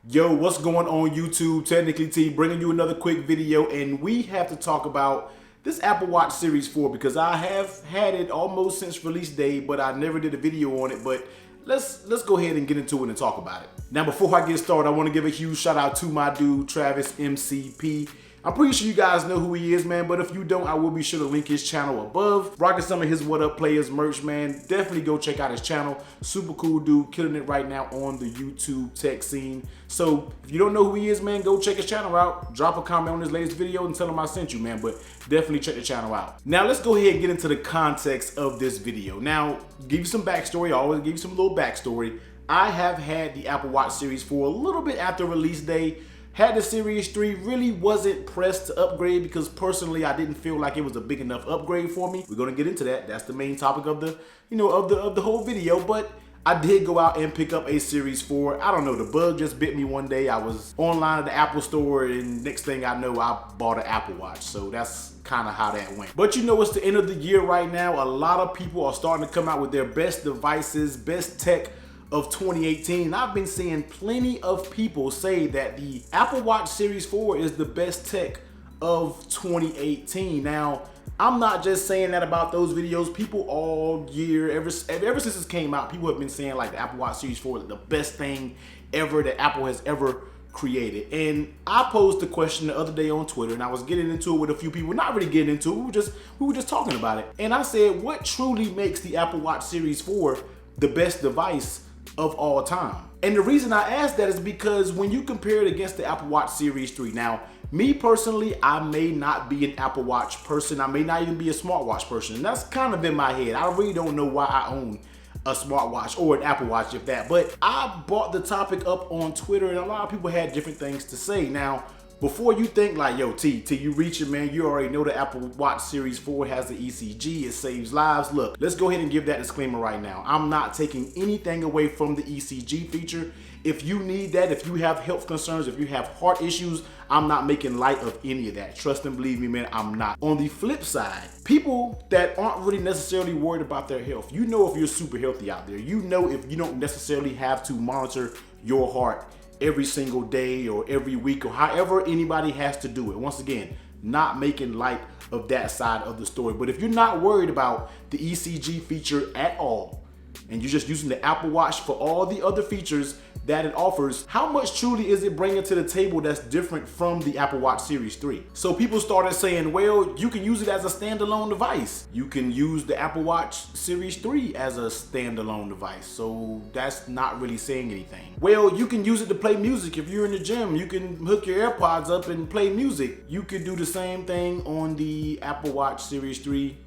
Yo, what's going on YouTube? Technically T bringing you another quick video, and we have to talk about this Apple Watch Series 4 because I have had it almost since release day, but I never did a video on it. But let's go ahead and get into it and talk about it. Now, before I get started, I want to give a huge shout out to my dude Travis MCP. I'm pretty sure you guys know who he is, man, but if you don't, I will be sure to link his channel above. Rocking some of his What Up Players merch, man. Definitely go check out his channel. Super cool dude, killing it right now on the YouTube tech scene. So if you don't know who he is, man, go check his channel out. Drop a comment on his latest video and tell him I sent you, man, but definitely check the channel out. Now let's go ahead and get into the context of this video. Now, give you some backstory. I always give you some little backstory. I have had the Apple Watch Series 4 a little bit after release day. Had the Series 3, really wasn't pressed to upgrade because personally I didn't feel like it was a big enough upgrade for me. We're gonna get into that. That's the main topic of the, of the whole video. But I did go out and pick up a Series 4. I don't know, the bug just bit me one day. I was online at the Apple store and next thing I know, I bought an Apple Watch. So that's kind of how that went. But you know, it's the end of the year right now. A lot of people are starting to come out with their best devices, best tech of 2018. I've been seeing plenty of people say that the Apple Watch Series 4 is the best tech of 2018. Now, I'm not just saying that about those videos. People all year, ever since this came out, people have been saying like the Apple Watch Series 4 is the best thing ever that Apple has ever created. And I posed the question the other day on Twitter, and I was getting into it with a few people, not really getting into it, we were just talking about it. And I said, what truly makes the Apple Watch Series 4 the best device of all time? And the reason I asked that is because when you compare it against the Apple Watch Series 3, now, me personally, I may not be an Apple Watch person. I may not even be a smartwatch person. And that's kind of in my head. I really don't know why I own a smartwatch or an Apple Watch, if that. But I brought the topic up on Twitter and a lot of people had different things to say. Now, before you think like, yo, T, you reach it, man, you already know the Apple Watch Series 4 has the ECG, it saves lives. Look, let's go ahead and give that disclaimer right now. I'm not taking anything away from the ECG feature. If you need that, if you have health concerns, if you have heart issues, I'm not making light of any of that. Trust and believe me, man, I'm not. On the flip side, people that aren't really necessarily worried about their health, you know if you're super healthy out there, you know if you don't necessarily have to monitor your heart every single day or every week or however anybody has to do it. Once again, not making light of that side of the story. But if you're not worried about the ECG feature at all, and you're just using the Apple Watch for all the other features that it offers, how much truly is it bringing to the table that's different from the Apple Watch Series 3? So people started saying, well, you can use it as a standalone device. You can use the Apple Watch Series 3 as a standalone device. So that's not really saying anything. Well, you can use it to play music. If you're in the gym, you can hook your AirPods up and play music. You could do the same thing on the Apple Watch Series 3.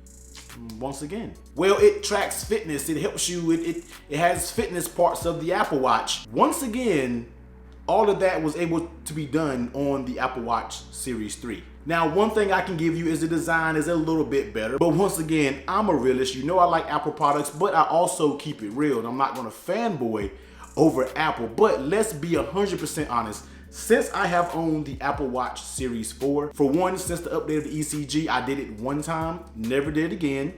Once again, well, it tracks fitness, it helps you, it has fitness parts of the Apple Watch. Once again, all of that was able to be done on the Apple Watch Series 3. Now, one thing I can give you is the design is a little bit better, but once again, I'm a realist. You know I like Apple products, but I also keep it real, and I'm not gonna fanboy over Apple. But let's be 100% honest. Since I have owned the Apple Watch Series 4, for one, since the update of the ECG, I did it one time, never did it again.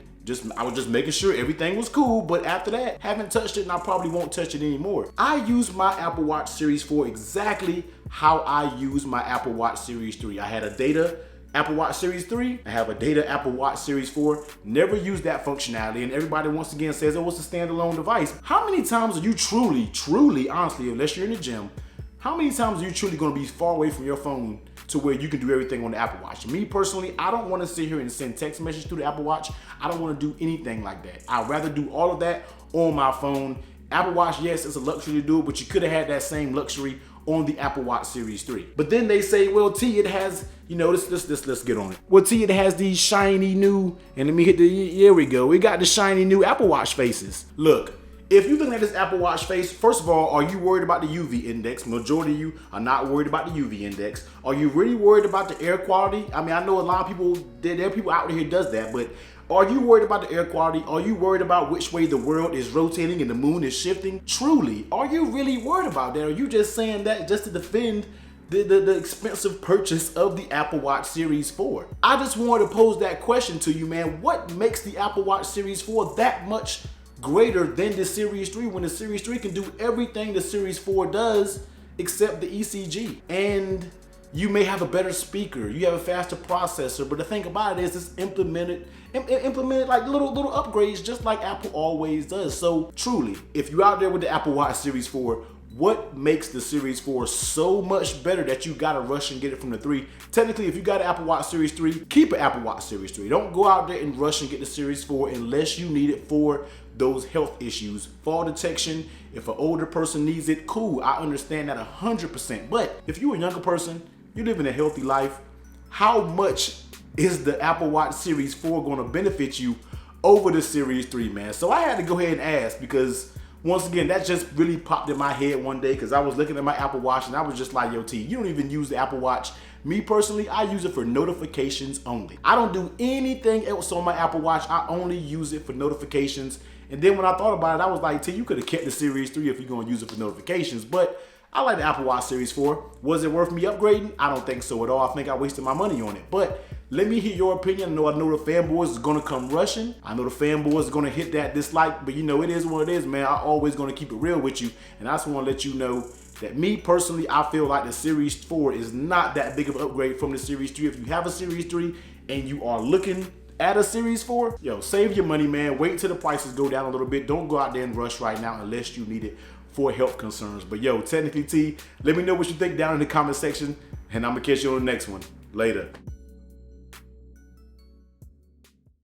I was just making sure everything was cool, but after that, haven't touched it and I probably won't touch it anymore. I use my Apple Watch Series 4 exactly how I use my Apple Watch Series 3. I had a data Apple Watch Series 3, I have a data Apple Watch Series 4, never used that functionality, and everybody once again says, oh, it's a standalone device. How many times are you truly, honestly, unless you're in the gym, how many times are you truly gonna be far away from your phone to where you can do everything on the Apple Watch? Me personally, I don't wanna sit here and send text messages through the Apple Watch. I don't wanna do anything like that. I'd rather do all of that on my phone. Apple Watch, yes, it's a luxury to do it, but you could have had that same luxury on the Apple Watch Series 3. But then they say, well, T, it has, let's get on it. Well, T, it has these shiny new, and let me hit here we go. We got the shiny new Apple Watch faces. Look, if you're looking at this Apple Watch face, first of all, are you worried about the UV index? Majority of you are not worried about the UV index. Are you really worried about the air quality? I mean, I know a lot of people, there are people out there who does that, but are you worried about the air quality? Are you worried about which way the world is rotating and the moon is shifting? Truly, are you really worried about that? Or are you just saying that just to defend the expensive purchase of the Apple Watch Series 4? I just wanted to pose that question to you, man. What makes the Apple Watch Series 4 that much greater than the Series 3 when the Series 3 can do everything the Series 4 does accept the ECG. And you may have a better speaker, you have a faster processor, but the thing about it is it's implemented like little upgrades just like Apple always does. So truly, if you're out there with the Apple Watch Series 4, what makes the Series 4 so much better that you gotta rush and get it from the 3? Technically, if you got an Apple Watch Series 3, keep an Apple Watch Series 3. Don't go out there and rush and get the Series 4 unless you need it for those health issues. Fall detection, if an older person needs it, cool, I understand that 100%. But if you're a younger person, you're living a healthy life, how much is the Apple Watch Series 4 gonna benefit you over the Series 3, man? So I had to go ahead and ask because once again, that just really popped in my head one day because I was looking at my Apple Watch and I was just like, yo, T, you don't even use the Apple Watch. Me personally, I use it for notifications only. I don't do anything else on my Apple Watch. I only use it for notifications. And then when I thought about it, I was like, T, you could have kept the Series 3 if you're gonna use it for notifications. But I like the Apple Watch Series 4. Was it worth me upgrading? I don't think so at all. I think I wasted my money on it. But let me hear your opinion. I know the fanboys is gonna come rushing. I know the fanboys are gonna hit that dislike, but you know, it is what it is, man. I always gonna keep it real with you. And I just wanna let you know that me personally, I feel like the Series 4 is not that big of an upgrade from the Series 3. If you have a Series 3 and you are looking at a Series 4, yo, save your money, man. Wait till the prices go down a little bit. Don't go out there and rush right now unless you need it for health concerns. But yo, Technically T, let me know what you think down in the comment section, and I'm gonna catch you on the next one. Later.